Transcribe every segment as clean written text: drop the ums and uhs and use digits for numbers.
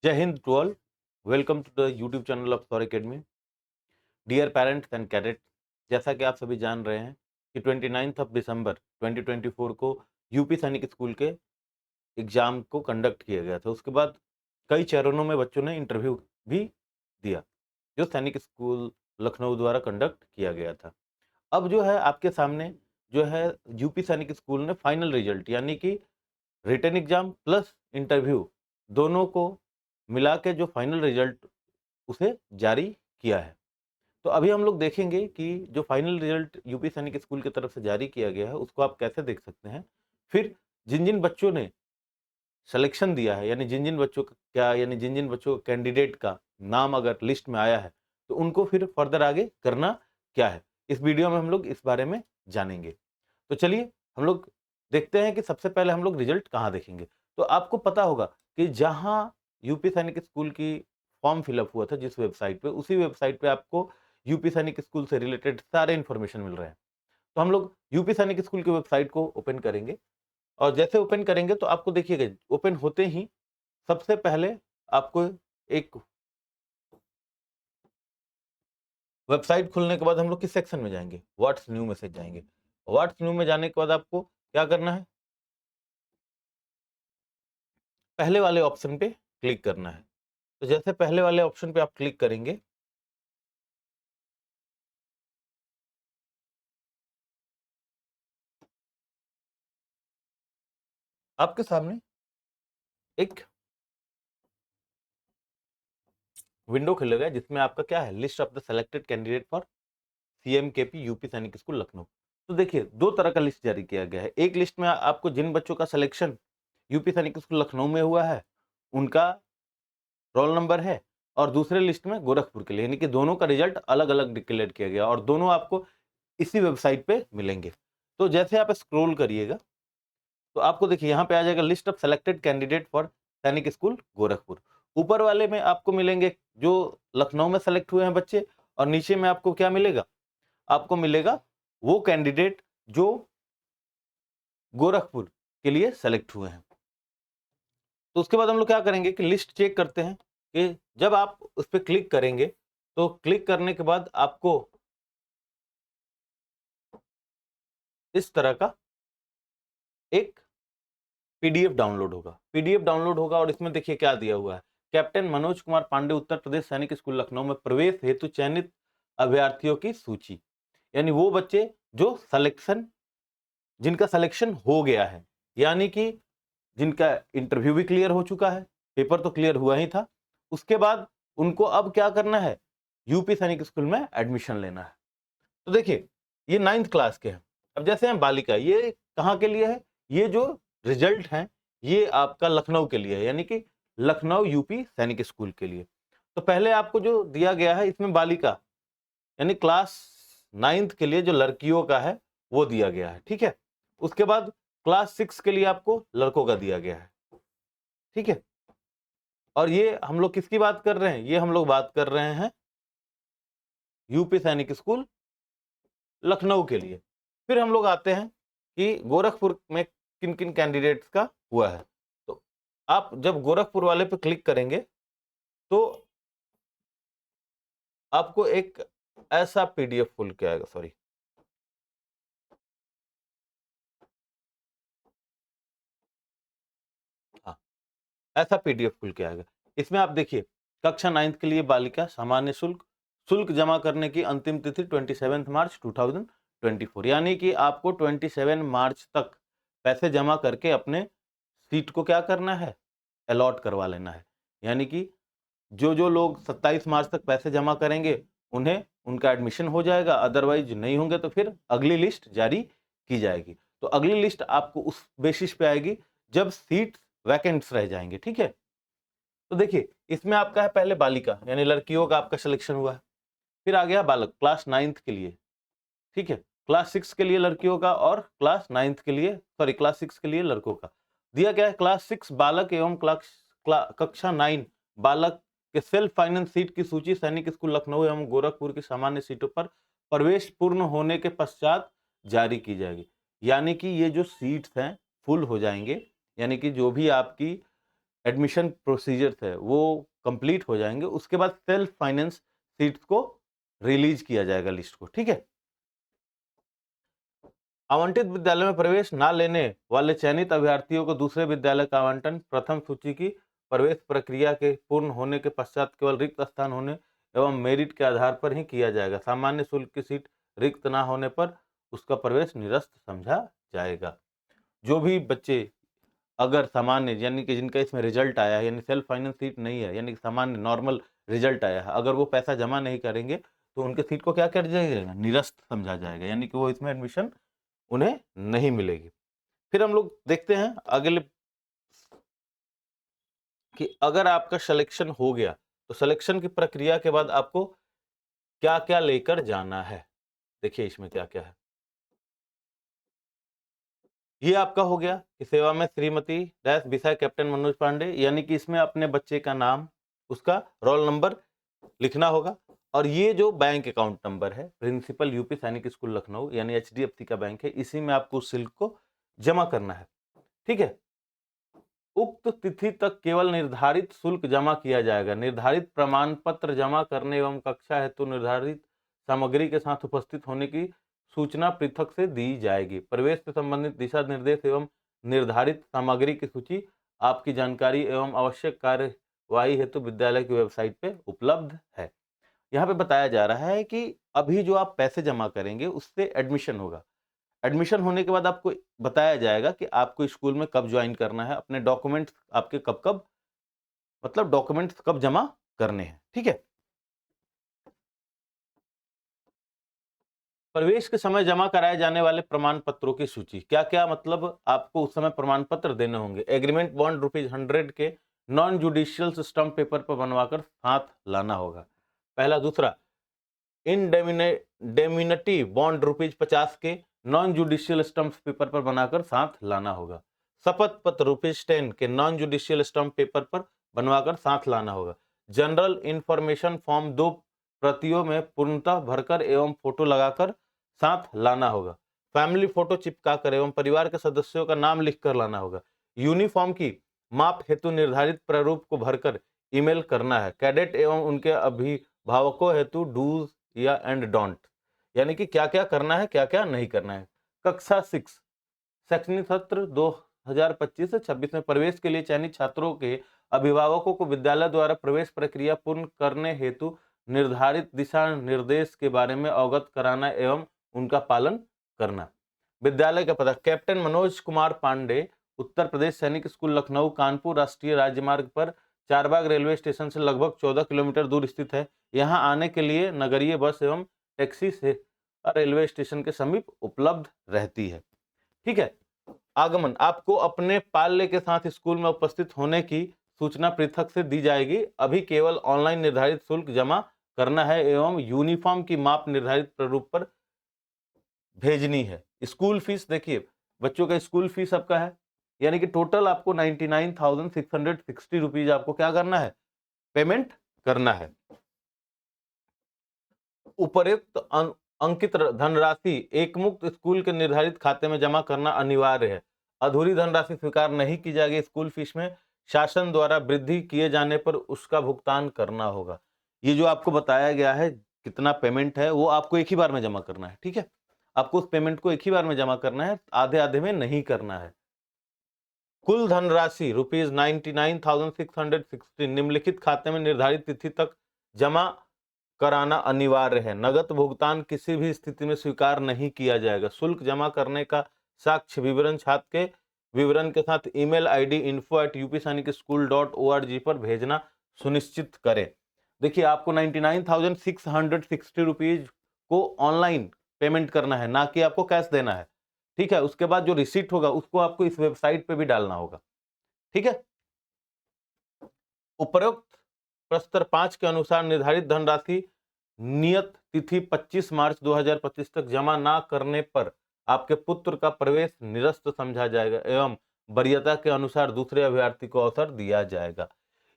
जय Hind to all. Welcome to the YouTube channel of Saur academy. Dear parents and cadets, जैसा कि आप सभी जान रहे हैं कि 29 ऑफ दिसंबर 2024 को यूपी सैनिक स्कूल के एग्जाम को कंडक्ट किया गया था। उसके बाद कई चरणों में बच्चों ने इंटरव्यू भी दिया, जो सैनिक स्कूल लखनऊ द्वारा कंडक्ट किया गया था। अब जो है आपके सामने जो है यूपी सैनिक स्कूल ने फाइनल रिजल्ट यानी कि रिटन एग्जाम प्लस इंटरव्यू दोनों को मिला के जो फाइनल रिजल्ट उसे जारी किया है। तो अभी हम लोग देखेंगे कि जो final result UP Sainik school की तरफ से जारी किया गया है उसको आप कैसे देख सकते हैं। फिर जिन जिन बच्चों ने सिलेक्शन दिया है यानी जिन जिन बच्चों का क्या यानी जिन जिन बच्चों कैंडिडेट का नाम अगर लिस्ट में आया है तो उनको फिर फर्दर आगे करना क्या है, इस वीडियो में हम लोग इस बारे में जानेंगे। तो चलिए हम लोग देखते हैं कि सबसे पहले हम लोग रिजल्ट कहाँ देखेंगे। तो आपको पता होगा कि जहाँ यूपी सैनिक स्कूल की फॉर्म फिलअप हुआ था जिस वेबसाइट पे, उसी वेबसाइट पे आपको यूपी सैनिक स्कूल से रिलेटेड सारे इन्फॉर्मेशन मिल रहे हैं। तो हम लोग यूपी सैनिक स्कूल की वेबसाइट को ओपन करेंगे और जैसे ओपन करेंगे तो आपको देखिएगा ओपन होते ही सबसे पहले आपको एक वेबसाइट खुलने के बाद हम लोग किस सेक्शन में जाएंगे, व्हाट्स न्यू मैसेज जाएंगे। व्हाट्स न्यू में जाने के बाद आपको क्या करना है, पहले वाले ऑप्शन पे क्लिक करना है। तो जैसे पहले वाले ऑप्शन पे आप क्लिक करेंगे आपके सामने एक विंडो खुलेगा जिसमें आपका क्या है, list of the selected candidate for CMKP UP Sainik school Lucknow. तो देखिए दो तरह का लिस्ट जारी किया गया है। एक लिस्ट में आपको जिन बच्चों का selection UP Sainik school Lucknow में हुआ है उनका रोल नंबर है, और दूसरे लिस्ट में गोरखपुर के लिए, यानी कि दोनों का रिजल्ट अलग अलग डिक्लेयर किया गया और दोनों आपको इसी वेबसाइट पे मिलेंगे। तो जैसे आप स्क्रॉल करिएगा तो आपको देखिए यहाँ पे आ जाएगा list of selected candidate for सैनिक स्कूल गोरखपुर। ऊपर वाले में आपको मिलेंगे जो लखनऊ में सेलेक्ट हुए हैं बच्चे, और नीचे में आपको क्या मिलेगा, आपको मिलेगा वो कैंडिडेट जो गोरखपुर के लिए सेलेक्ट हुए हैं। तो उसके बाद हम लोग क्या करेंगे कि लिस्ट चेक करते हैं कि जब आप उस पर क्लिक करेंगे तो क्लिक करने के बाद आपको इस तरह का एक पीडीएफ डाउनलोड होगा। पीडीएफ डाउनलोड होगा और इसमें देखिए क्या दिया हुआ है, कैप्टन मनोज कुमार पांडे उत्तर प्रदेश सैनिक स्कूल लखनऊ में प्रवेश हेतु चयनित अभ्यर्थियों की सूची। यानी वो बच्चे जो सिलेक्शन, जिनका सिलेक्शन हो गया है, यानी कि जिनका इंटरव्यू भी क्लियर हो चुका है, पेपर तो क्लियर हुआ ही था, उसके बाद उनको अब क्या करना है, यूपी सैनिक स्कूल में एडमिशन लेना है। तो देखिए ये 9th क्लास के हैं। अब जैसे हैं बालिका, ये कहाँ के लिए है, ये जो रिजल्ट हैं ये आपका लखनऊ के लिए है, यानी कि लखनऊ यूपी सैनिक स्कूल के लिए। तो पहले आपको जो दिया गया है इसमें बालिका यानी क्लास 9th के लिए जो लड़कियों का है वो दिया गया है, ठीक है। उसके बाद क्लास 6 के लिए आपको लड़कों का दिया गया है, ठीक है। और ये हम लोग किसकी बात कर रहे हैं, ये हम लोग बात कर रहे हैं यूपी सैनिक स्कूल लखनऊ के लिए। फिर हम लोग आते हैं कि गोरखपुर में किन किन कैंडिडेट्स का हुआ है। तो आप जब गोरखपुर वाले पे क्लिक करेंगे तो आपको एक ऐसा पीडीएफ खुल के आएगा, सॉरी, हाँ, ऐसा पीडीएफ खुल के आएगा। इसमें आप देखिए कक्षा 9th के लिए बालिका सामान्य शुल्क, शुल्क जमा करने की अंतिम तिथि 27 मार्च 2024, यानी कि आपको 27 मार्च तक पैसे जमा करके अपने सीट को क्या करना है, अलॉट करवा लेना है। यानी कि जो जो लोग 27 मार्च तक पैसे जमा करेंगे उन्हें उनका एडमिशन हो जाएगा, अदरवाइज नहीं होंगे तो फिर अगली लिस्ट जारी की जाएगी। तो अगली लिस्ट आपको उस बेसिस पे आएगी जब सीट वैकेंट्स रह जाएंगे, ठीक है। तो देखिए इसमें आपका है पहले बालिका यानी लड़कियों का आपका सिलेक्शन हुआ है, फिर आ गया बालक क्लास 9th के लिए, ठीक है, क्लास 6 के लिए लड़कियों का और क्लास 9th के लिए, सॉरी क्लास 6 के लिए लड़कों का दिया गया है। क्लास 6 बालक एवं कक्षा 9 बालक के सेल्फ फाइनेंस सीट की सूची सैनिक स्कूल लखनऊ एवं गोरखपुर की सामान्य सीटों पर प्रवेश पूर्ण होने के पश्चात जारी की जाएगी। यानी कि ये जो सीट्स हैं फुल हो जाएंगे, यानी कि जो भी आपकी एडमिशन प्रोसीजर्स है वो कंप्लीट हो जाएंगे, उसके बाद सेल्फ फाइनेंस सीट्स को रिलीज किया जाएगा लिस्ट को। ठीक है, आवंटित विद्यालय में प्रवेश ना लेने वाले चयनित अभ्यर्थियों को दूसरे विद्यालय का आवंटन प्रथम सूची की प्रवेश प्रक्रिया के पूर्ण होने के पश्चात केवल रिक्त स्थान होने एवं मेरिट के आधार पर ही किया जाएगा। सामान्य शुल्क की सीट रिक्त ना होने पर उसका प्रवेश निरस्त समझा जाएगा। जो भी बच्चे अगर सामान्य यानी कि जिनका इसमें रिजल्ट आया है, यानी सेल्फ फाइनेंस सीट नहीं है, यानी कि सामान्य नॉर्मल रिजल्ट आया है, अगर वो पैसा जमा नहीं करेंगे तो उनके सीट को क्या कर जाएगा, निरस्त समझा जाएगा, यानी कि वो इसमें एडमिशन उन्हें नहीं मिलेगी। फिर हम लोग देखते हैं अगले कि अगर आपका सिलेक्शन हो गया तो सिलेक्शन की प्रक्रिया के बाद आपको क्या क्या लेकर जाना है। देखिए इसमें क्या क्या है। ये आपका हो गया कि सेवा में श्रीमती डैश विषय कैप्टन मनोज पांडे, यानी कि इसमें अपने बच्चे का नाम, उसका रोल नंबर लिखना होगा। और ये जो बैंक अकाउंट नंबर है principal UP Sainik school Lucknow यानी एचडीएफसी का बैंक है, इसी में आपको उस शुल्क को जमा करना है। ठीक है, उक्त तिथि तक केवल निर्धारित शुल्क जमा किया जाएगा। निर्धारित प्रमाण पत्र जमा करने एवं कक्षा हेतु निर्धारित सामग्री के साथ उपस्थित होने की सूचना पृथक से दी जाएगी। प्रवेश से संबंधित दिशा निर्देश एवं निर्धारित सामग्री की सूची आपकी जानकारी एवं आवश्यक कार्यवाही हेतु विद्यालय की वेबसाइट पे उपलब्ध है। यहाँ पे बताया जा रहा है कि अभी जो आप पैसे जमा करेंगे उससे एडमिशन होगा। एडमिशन होने के बाद आपको बताया जाएगा कि आपको स्कूल में कब ज्वाइन करना है, अपने डॉक्यूमेंट्स आपके कब कब मतलब डॉक्यूमेंट्स कब जमा करने हैं। ठीक है, प्रवेश के समय जमा कराए जाने वाले प्रमाण पत्रों की सूची क्या क्या, मतलब आपको उस समय प्रमाण पत्र देने होंगे। एग्रीमेंट बॉन्ड ₹100 के नॉन जुडिशियल स्टम्प पेपर पर बनवाकर साथ लाना होगा, पहला। दूसरा, इंडेमिनिटी बॉन्ड ₹50 के नॉन जुडिशियल स्टम्प पेपर पर बनाकर साथ लाना होगा। शपथ पत्र ₹10 के नॉन जुडिशियल स्टम्प पेपर पर बनवाकर साथ लाना होगा। जनरल इंफॉर्मेशन फॉर्म 2 प्रतियों में पूर्णतः भरकर एवं फोटो लगाकर साथ लाना होगा। फैमिली फोटो चिपकाकर एवं परिवार के सदस्यों का नाम लिखकर लाना होगा। यूनिफॉर्म की माप हेतु निर्धारित प्रारूप को भरकर ईमेल करना है। कैडेट एवं उनके अभिभावकों हेतु डूज या एंड डोंट, यानी कि क्या क्या करना है क्या क्या नहीं करना है। कक्षा 6 शैक्षणिक सत्र 2025 से 26 में प्रवेश के लिए चयनित छात्रों के अभिभावकों को विद्यालय द्वारा प्रवेश प्रक्रिया पूर्ण करने हेतु निर्धारित दिशा निर्देश के बारे में अवगत कराना एवं उनका पालन करना। विद्यालय का पता, कैप्टन मनोज कुमार पांडे, उत्तर प्रदेश सैनिक स्कूल लखनऊ, कानपुर राष्ट्रीय राजमार्ग पर चारबाग रेलवे स्टेशन से लगभग 14 किलोमीटर दूर स्थित है। यहाँ आने के लिए नगरीय बस एवं टैक्सी से रेलवे स्टेशन के समीप उपलब्ध रहती है। ठीक है, आगमन, आपको अपने पाल्य के साथ स्कूल में उपस्थित होने की सूचना पृथक से दी जाएगी। अभी केवल ऑनलाइन निर्धारित शुल्क जमा करना है एवं यूनिफॉर्म की माप निर्धारित प्रारूप पर भेजनी है। स्कूल फीस देखिए, बच्चों का स्कूल फीस आपका है, यानी कि टोटल आपको 99,660 रुपीज आपको क्या करना है, पेमेंट करना है। उपरोक्त अंकित धनराशि एक मुक्त स्कूल के निर्धारित खाते में जमा करना अनिवार्य है। अधूरी धनराशि स्वीकार नहीं की जाएगी। स्कूल फीस में शासन द्वारा वृद्धि किए जाने पर उसका भुगतान करना होगा। ये जो आपको बताया गया है कितना पेमेंट है वो आपको एक ही बार में जमा करना है। ठीक है, आपको उस पेमेंट को एक ही बार में जमा करना है, आधे आधे में नहीं करना है। कुल धनराशि ₹99,660 निम्नलिखित खाते में निर्धारित तिथि तक जमा कराना अनिवार्य है। नगद भुगतान किसी भी स्थिति में स्वीकार नहीं किया जाएगा। शुल्क जमा करने का साक्ष्य विवरण छात्र के विवरण के साथ ईमेल आईडी info@upsainikschool.org पर भेजना सुनिश्चित करें। देखिए, आपको 99,660 रुपीज को ऑनलाइन पेमेंट करना है, ना कि आपको कैश देना है। ठीक है, उसके बाद जो रिसीट होगा उसको आपको इस वेबसाइट पे भी डालना होगा। ठीक है, उपरोक्त प्रस्तर 5 के अनुसार निर्धारित धनराशि नियत तिथि 25 मार्च 2025 तक जमा ना करने पर आपके पुत्र का प्रवेश निरस्त समझा जाएगा एवं वरीयता के अनुसार दूसरे अभ्यर्थी को अवसर दिया जाएगा।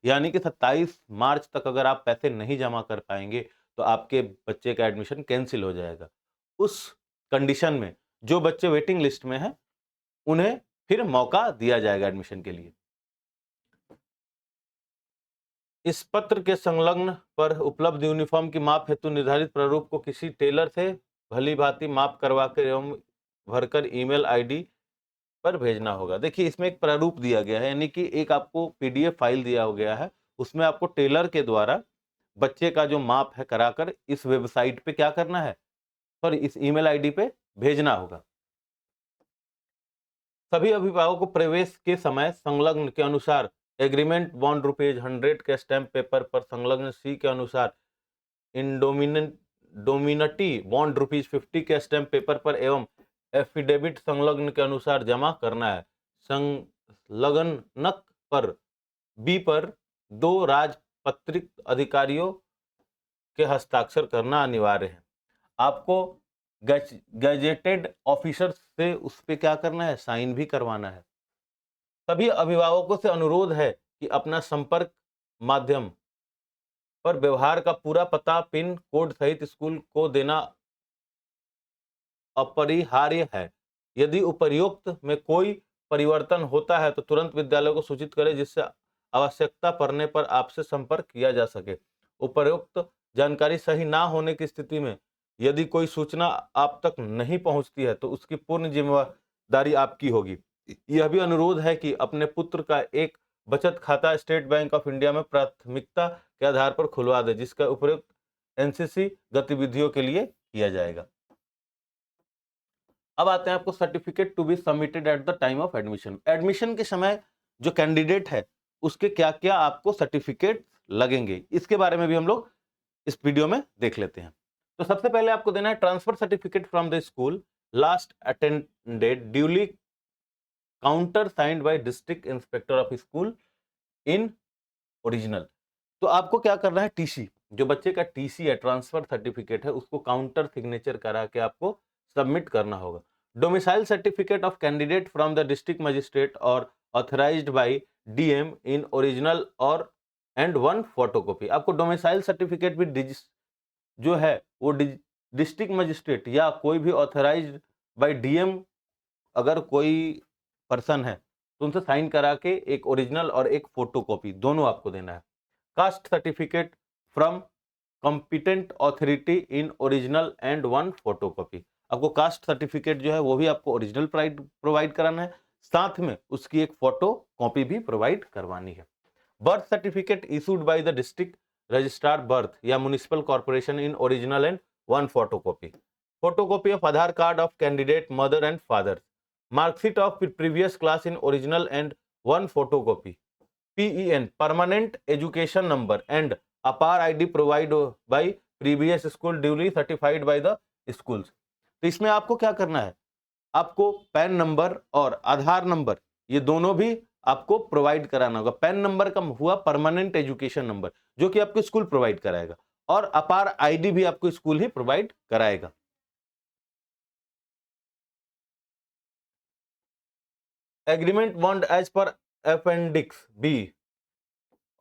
यानी कि 27 मार्च तक अगर आप पैसे नहीं जमा कर पाएंगे तो आपके बच्चे का एडमिशन कैंसिल हो जाएगा। उस कंडीशन में जो बच्चे वेटिंग लिस्ट में हैं उन्हें फिर मौका दिया जाएगा एडमिशन के लिए। इस पत्र के संलग्न पर उपलब्ध यूनिफॉर्म की माप हेतु निर्धारित प्रारूप को किसी टेलर से भली भांति माप करवाकर एवं भरकर ईमेल आईडी पर भेजना होगा। देखिए इसमें एक प्रारूप दिया गया है, यानी कि एक आपको पीडीएफ फाइल दिया हो गया है, उसमें आपको टेलर के द्वारा बच्चे का जो माप है कराकर इस वेबसाइट पे क्या करना है, सॉरी इस ईमेल आईडी पे भेजना होगा। सभी अभिभावकों को प्रवेश के समय संलग्न के अनुसार एग्रीमेंट बॉन्ड ₹100 के स्टैंप पेपर पर संलग्न सी के अनुसार इंडोमिनिटी बॉन्ड ₹50 के स्टैंप पेपर पर एवं एफिडेविट संलग्न के अनुसार जमा करना है। संलग्नक पर बी पर 2 राजपत्रित अधिकारियों के हस्ताक्षर करना अनिवार्य है। आपको गैजेटेड ऑफिसर से उस पे क्या करना है, साइन भी करवाना है। सभी अभिभावकों से अनुरोध है कि अपना संपर्क माध्यम पर व्यवहार का पूरा पता पिन कोड सहित स्कूल को देना अपरिहार्य है। यदि उपर्युक्त में कोई परिवर्तन होता है तो तुरंत विद्यालय को सूचित करें, जिससे आवश्यकता पड़ने पर आपसे संपर्क किया जा सके। उपर्युक्त जानकारी सही ना होने की स्थिति में यदि कोई सूचना आप तक नहीं पहुंचती है तो उसकी पूर्ण जिम्मेदारी आपकी होगी। यह भी अनुरोध है कि अपने पुत्र का एक बचत खाता स्टेट बैंक ऑफ इंडिया में प्राथमिकता के आधार पर खुलवा दे, जिसका उपयोग एनसीसी गतिविधियों के लिए किया जाएगा। अब आते हैं आपको certificate to be submitted at the time of admission. Admission के समय जो कैंडिडेट है उसके क्या क्या आपको सर्टिफिकेट लगेंगे, इसके बारे में भी हम लोग इस वीडियो में देख लेते हैं। तो सबसे पहले आपको देना है transfer certificate from the school last attended duly counter signed by district inspector of school in original. तो आपको क्या करना है, टीसी, जो बच्चे का टीसी है, ट्रांसफर सर्टिफिकेट है, उसको काउंटर सिग्नेचर करा के आपको सबमिट करना होगा। Domicile certificate of candidate from the district magistrate और authorised by DM in original और एंड 1 फोटोकॉपी। आपको डोमिसाइल सर्टिफिकेट भी जो है वो डिस्ट्रिक्ट मजिस्ट्रेट या कोई भी ऑथराइज्ड बाय डीएम अगर कोई पर्सन है तो उनसे साइन करा के एक ओरिजिनल और एक फोटोकॉपी दोनों आपको देना है। Caste certificate from competent authority in original and 1 photocopy. आपको कास्ट सर्टिफिकेट जो है वो भी आपको ओरिजिनल प्रोवाइड कराना है, साथ में उसकी एक फोटो कॉपी भी प्रोवाइड करवानी है। Birth certificate issued by the district registrar birth या municipal corporation in original and 1 photocopy. Photocopy of Aadhaar card of candidate mother and father. Marksheet of previous class in original and 1 photocopy. PEN permanent education number and Apaar ID provide by previous school duly certified by the schools. तो इसमें आपको क्या करना है, आपको pan number और आधार number ये दोनों भी आपको प्रोवाइड कराना होगा। पैन नंबर का हुआ परमानेंट एजुकेशन नंबर जो कि आपको स्कूल प्रोवाइड कराएगा, और अपार ID भी आपको स्कूल ही प्रोवाइड कराएगा। Agreement bond as per appendix B,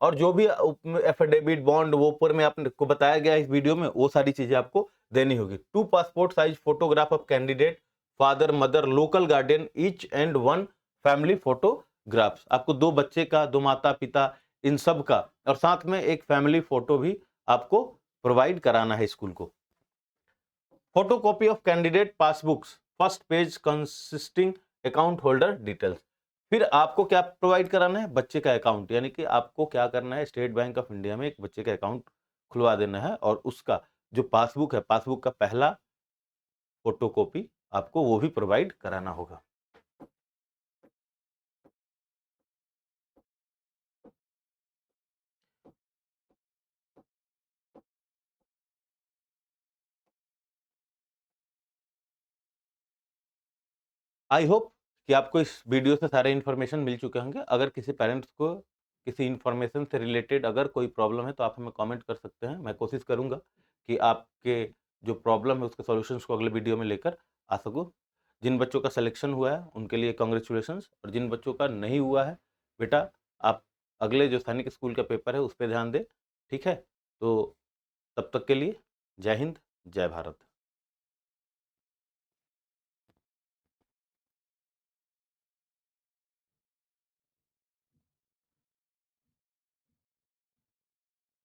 और जो भी एफिडेविट बॉन्ड वो ऊपर में आपको बताया गया इस वीडियो में, वो सारी चीजें आपको देनी होगी। 2 passport size photograph of candidate father mother local guardian each and 1 family photographs. आपको 2 बच्चे का, 2 माता पिता इन सब का, और साथ में एक फैमिली फोटो भी आपको प्रोवाइड कराना है स्कूल को। Photocopy of candidate passbooks first page consisting account holder details. फिर आपको क्या प्रोवाइड कराना है, बच्चे का अकाउंट, यानी कि आपको क्या करना है, स्टेट बैंक ऑफ इंडिया में एक बच्चे का अकाउंट खुलवा देना है, और उसका जो पासबुक है, पासबुक का पहला फोटोकॉपी आपको वो भी प्रोवाइड कराना होगा। आई होप कि आपको इस वीडियो से सारे इन्फॉर्मेशन मिल चुके होंगे। अगर किसी पेरेंट्स को किसी इन्फॉर्मेशन से रिलेटेड अगर कोई प्रॉब्लम है तो आप हमें कमेंट कर सकते हैं। मैं कोशिश करूंगा कि आपके जो प्रॉब्लम है उसके सॉल्यूशंस को अगले वीडियो में लेकर आ सकूं। जिन बच्चों का सिलेक्शन हुआ है उनके लिए कॉन्ग्रेचुलेशंस, और जिन बच्चों का नहीं हुआ है बेटा, आप अगले जो सैनिक स्कूल का पेपर है उस पर ध्यान दें, ठीक है। तो तब तक के लिए जय हिंद, जय भारत।